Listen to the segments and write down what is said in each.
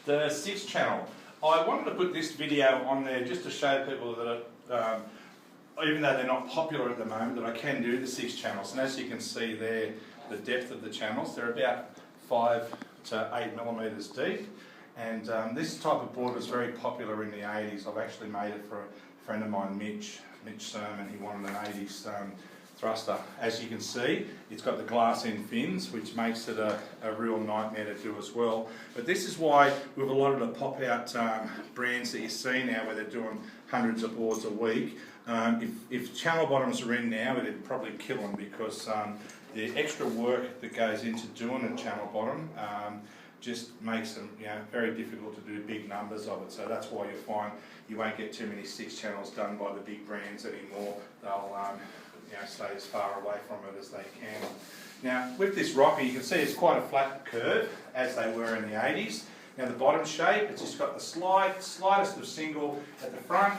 The 6 channel. I wanted to put this video on there just to show people that even though they're not popular at the moment, that I can do the 6 channels. And as you can see there, the depth of the channels, they're about 5 to 8 millimetres deep. And this type of board was very popular in the 80s. I've actually made it for a friend of mine, Mitch Sermon. He wanted an 80s thruster. As you can see, it's got the glass end fins, which makes it a real nightmare to do as well. But this is why with a lot of the pop-out brands that you see now, where they're doing hundreds of boards a week, if channel bottoms are in now, it'd probably kill them, because the extra work that goes into doing a channel bottom just makes them, very difficult to do big numbers of it. So that's why you'll find you won't get too many 6 channels done by the big brands anymore. They'll stay as far away from it as they can. Now with this rocker, you can see it's quite a flat curve, as they were in the 80s. Now the bottom shape, it's just got the slightest of single at the front,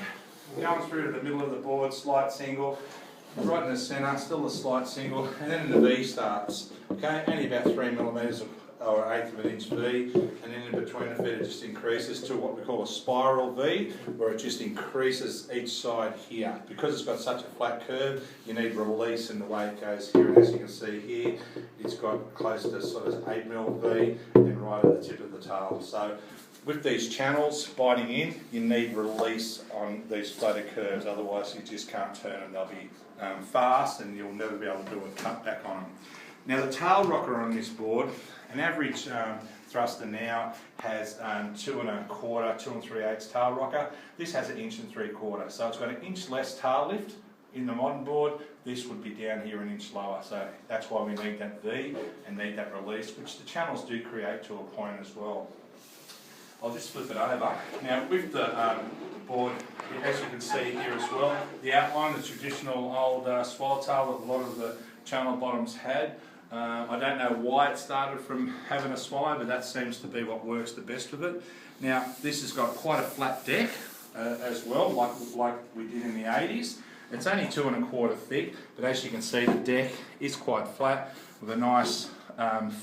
going through to the middle of the board, slight single, right in the centre, still a slight single, and then the V starts. Okay, only about 3 millimetres or 1/8 of an inch V, and then in between the feet it just increases to what we call a spiral V, where it just increases each side here. Because it's got such a flat curve, you need release in the way it goes here, and as you can see here, it's got close to sort of 8 mil V and right at the tip of the tail. So with these channels biting in, you need release on these flatter curves, otherwise you just can't turn them. They'll be fast and you'll never be able to do a cut back on them. Now the tail rocker on this board, an average thruster now has 2 1/4, 2 3/8 tail rocker. This has 1 3/4 inches, so it's got 1 inch less tail lift. In the modern board, this would be down here 1 inch lower, so that's why we need that V and need that release, which the channels do create to a point as well. I'll just flip it over. Now with the board, as you can see here as well, the outline, the traditional old swallowtail that a lot of the channel bottoms had. I don't know why it started from having a swallow, but that seems to be what works the best with it. Now this has got quite a flat deck as well, like we did in the 80s. It's only 2 1/4 thick, but as you can see, the deck is quite flat with a nice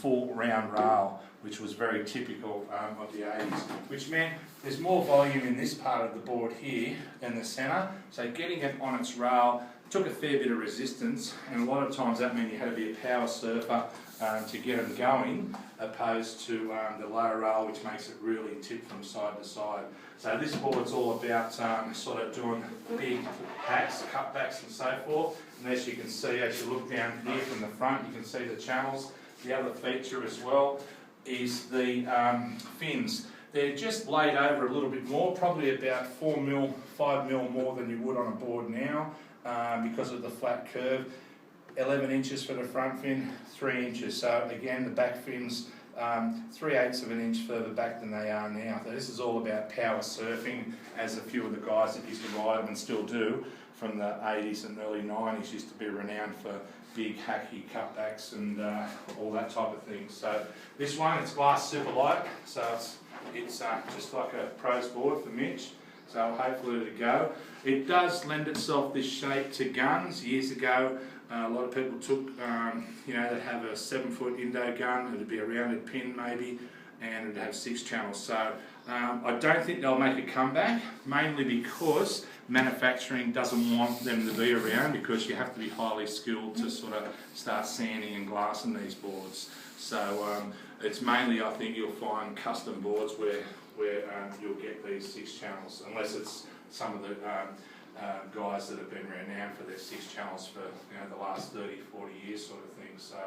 full round rail, which was very typical of the 80s, which meant there's more volume in this part of the board here than the centre, so getting it on its rail took a fair bit of resistance, and a lot of times that meant you had to be a power surfer to get them going, opposed to the lower rail, which makes it really tip from side to side. So this board's all about sort of doing big hacks, cutbacks and so forth, and as you can see, as you look down here from the front, you can see the channels. The other feature as well is the fins. They're just laid over a little bit more, probably about 4 mil, 5 mil more than you would on a board now, because of the flat curve. 11 inches for the front fin, 3 inches. So again, the back fins 3/8 of an inch further back than they are now. So this is all about power surfing, as a few of the guys that used to ride them and still do from the 80s and early 90s used to be renowned for big hacky cutbacks and all that type of thing. So this one, it's glass super light, so it's just like a pros board for Mitch. So hopefully it'll go. It does lend itself this shape to guns. Years ago, a lot of people took, they'd have a 7-foot Indo gun. It'd be a rounded pin maybe, and it'd have 6 channels. So I don't think they'll make a comeback, mainly because manufacturing doesn't want them to be around, because you have to be highly skilled to sort of start sanding and glassing these boards. So it's mainly, I think you'll find custom boards where you'll get these 6 channels, unless it's some of the guys that have been renowned for their 6 channels for the last 30, 40 years sort of thing. So,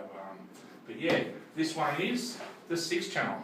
but yeah, this one is the 6 channel.